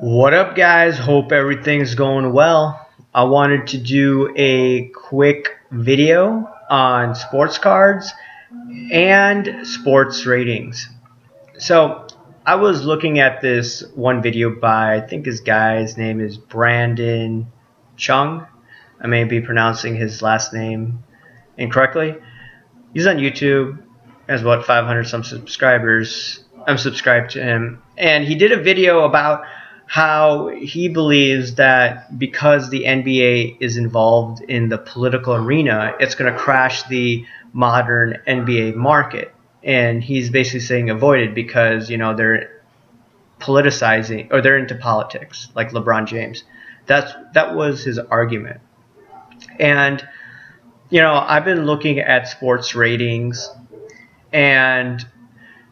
What up, guys? Hope everything's going well. I wanted to do a quick video on sports cards and sports ratings. So, I was looking at this one video by, I think his guy's name is Brandon Chung. I may be pronouncing his last name incorrectly. He's on YouTube, has what, 500 some subscribers. I'm subscribed to him, and he did a video about how he believes that because the NBA is involved in the political arena, it's going to crash the modern NBA market. And he's basically saying avoid it because, they're politicizing or they're into politics, like LeBron James. That was his argument. And I've been looking at sports ratings, and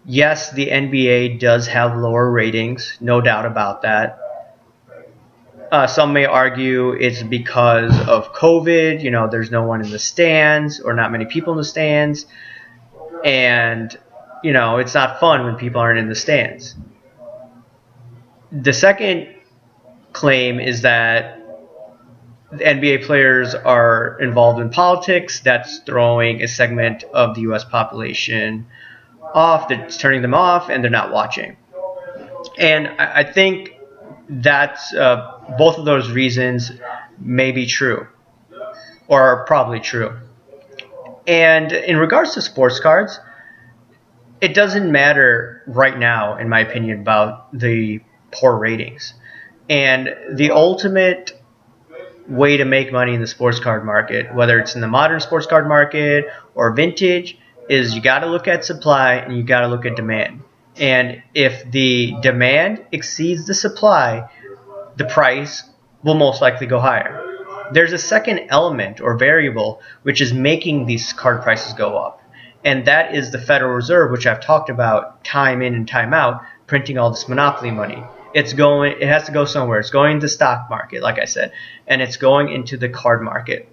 yes, the NBA does have lower ratings, no doubt about that. Some may argue it's because of COVID. There's no one in the stands or not many people in the stands. And, it's not fun when people aren't in the stands. The second claim is that the NBA players are involved in politics. That's throwing a segment of the U.S. population off. That's turning them off, and they're not watching. And I think that's both of those reasons may be true, or are probably true. And in regards to sports cards, it doesn't matter right now, in my opinion, about the poor ratings. And the ultimate way to make money in the sports card market, whether it's in the modern sports card market or vintage, is you got to look at supply and you got to look at demand. And if the demand exceeds the supply, the price will most likely go higher. There's a second element or variable which is making these card prices go up, and that is the Federal Reserve, which I've talked about time in and time out, printing all this monopoly money. It has to go somewhere. It's going to the stock market, like I said, and it's going into the card market.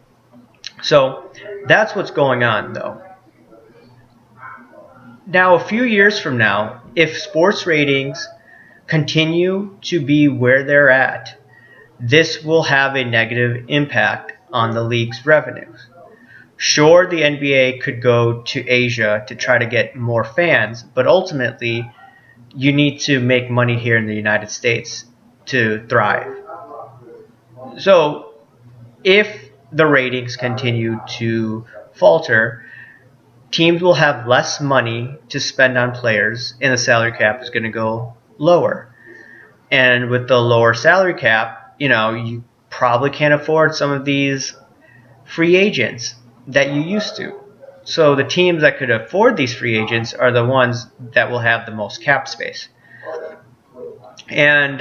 So that's what's going on, though. Now, a few years from now, if sports ratings continue to be where they're at, this will have a negative impact on the league's revenues. Sure, the NBA could go to Asia to try to get more fans, but ultimately, you need to make money here in the United States to thrive. So, if the ratings continue to falter, teams will have less money to spend on players, and the salary cap is going to go lower. And with the lower salary cap, you probably can't afford some of these free agents that you used to. So the teams that could afford these free agents are the ones that will have the most cap space. And,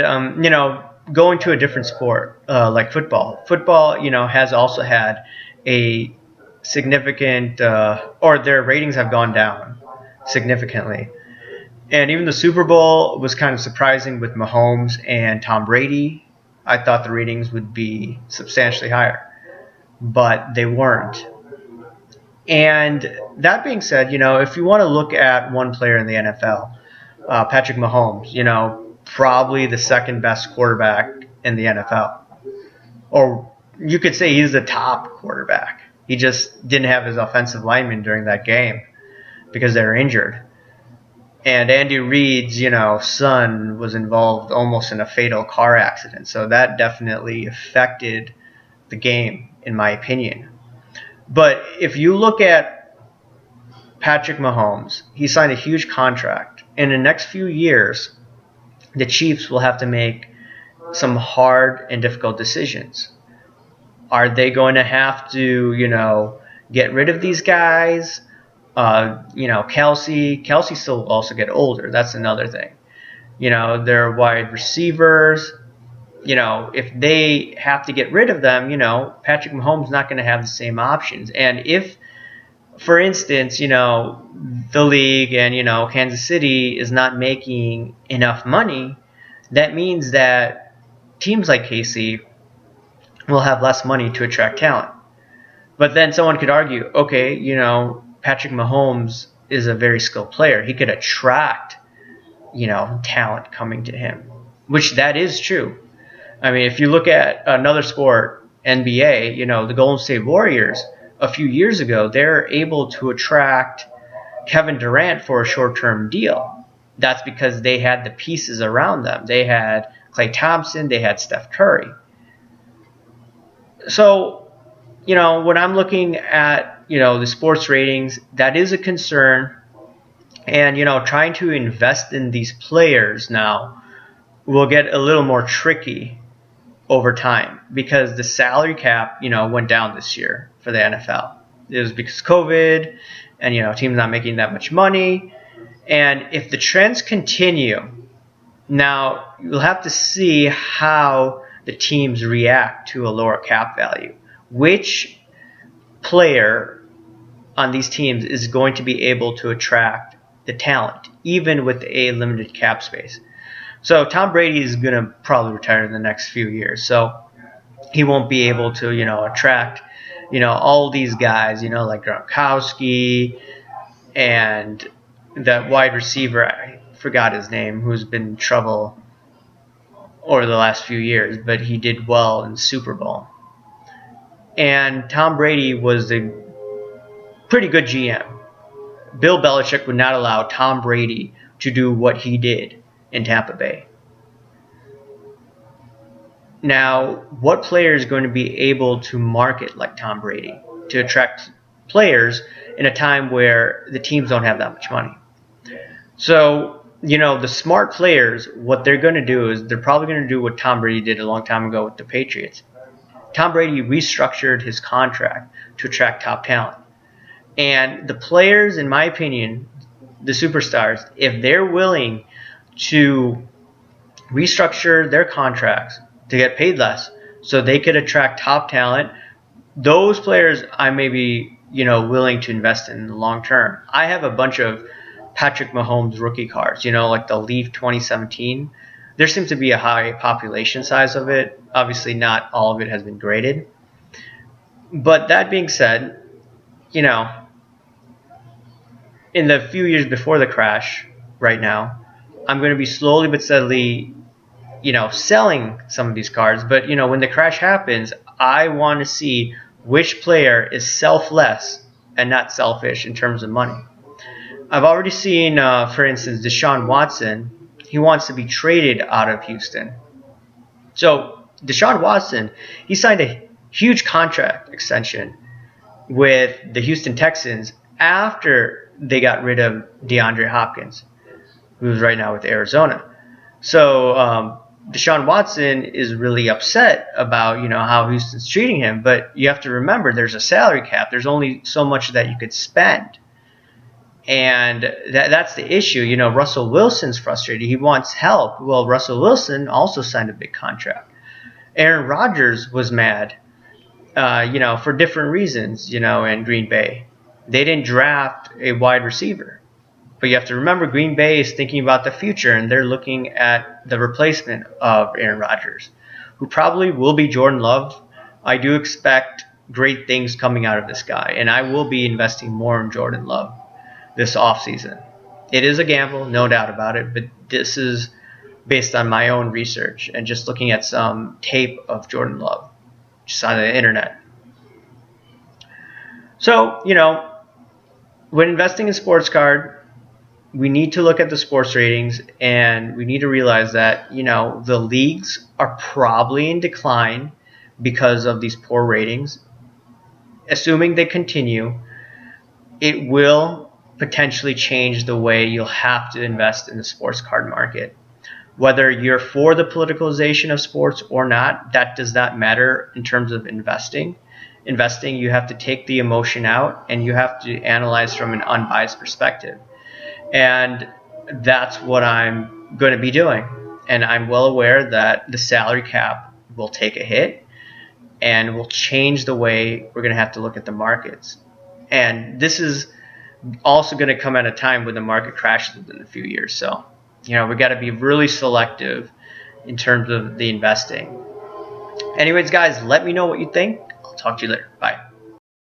going to a different sport like football. Football, has also had a significant, or their ratings have gone down significantly. And even the Super Bowl was kind of surprising with Mahomes and Tom Brady. I thought the ratings would be substantially higher, but they weren't. And that being said, if you want to look at one player in the NFL, Patrick Mahomes, probably the second best quarterback in the NFL. Or you could say he's the top quarterback. He just didn't have his offensive lineman during that game because they were injured. And Andy Reid's, son was involved almost in a fatal car accident. So that definitely affected the game, in my opinion. But if you look at Patrick Mahomes, he signed a huge contract. In the next few years, the Chiefs will have to make some hard and difficult decisions. Are they going to have to, get rid of these guys? Kelsey still also get older. That's another thing. Their wide receivers, if they have to get rid of them, Patrick Mahomes is not going to have the same options. And if, for instance, the league and, Kansas City is not making enough money, that means that teams like KC will have less money to attract talent. But then someone could argue, okay, Patrick Mahomes is a very skilled player. He could attract, talent coming to him. which that is true. I mean, if you look at another sport, NBA, the Golden State Warriors, a few years ago, they're able to attract Kevin Durant for a short-term deal. That's because they had the pieces around them. They had Klay Thompson, they had Steph Curry. So, when I'm looking at, the sports ratings, that is a concern. And, trying to invest in these players now will get a little more tricky over time because the salary cap, went down this year for the NFL. It was because of COVID and, teams not making that much money. And if the trends continue, now you'll have to see how the teams react to a lower cap value. Which player on these teams is going to be able to attract the talent, even with a limited cap space? So Tom Brady is going to probably retire in the next few years. So he won't be able to, attract, all these guys, like Gronkowski and that wide receiver, I forgot his name, who's been in trouble over the last few years, but he did well in the Super Bowl. And Tom Brady was a pretty good GM. Bill Belichick would not allow Tom Brady to do what he did in Tampa Bay. Now, what player is going to be able to market like Tom Brady to attract players in a time where the teams don't have that much money? So, the smart players, what they're going to do is they're probably going to do what Tom Brady did a long time ago with the Patriots. Tom Brady restructured his contract to attract top talent. And the players, in my opinion, the superstars, if they're willing to restructure their contracts to get paid less so they could attract top talent, those players I may be, willing to invest in the long term. I have a bunch of Patrick Mahomes rookie cards, like the Leaf 2017. There seems to be a high population size of it. Obviously, not all of it has been graded. But that being said, in the few years before the crash, right now, I'm going to be slowly but steadily, selling some of these cards. But, when the crash happens, I want to see which player is selfless and not selfish in terms of money. I've already seen, for instance, Deshaun Watson. He wants to be traded out of Houston. So Deshaun Watson, he signed a huge contract extension with the Houston Texans after they got rid of DeAndre Hopkins, who's right now with Arizona. So Deshaun Watson is really upset about, how Houston's treating him. But you have to remember there's a salary cap. There's only so much that you could spend. And that's the issue. Russell Wilson's frustrated. He wants help. Well, Russell Wilson also signed a big contract. Aaron Rodgers was mad, for different reasons, in Green Bay. They didn't draft a wide receiver. But you have to remember Green Bay is thinking about the future, and they're looking at the replacement of Aaron Rodgers, who probably will be Jordan Love. I do expect great things coming out of this guy, and I will be investing more in Jordan Love this offseason. It is a gamble, no doubt about it, but this is based on my own research and just looking at some tape of Jordan Love just on the internet. So, when investing in sports card, we need to look at the sports ratings, and we need to realize that, the leagues are probably in decline because of these poor ratings. Assuming they continue, it will potentially change the way you'll have to invest in the sports card market. Whether you're for the politicalization of sports or not, that does not matter in terms of investing. Investing, you have to take the emotion out, and you have to analyze from an unbiased perspective. And that's what I'm going to be doing. And I'm well aware that the salary cap will take a hit and will change the way we're going to have to look at the markets. And this is also going to come at a time when the market crashes within a few years. So, we got to be really selective in terms of the investing. Anyways, guys, let me know what you think. I'll talk to you later. Bye.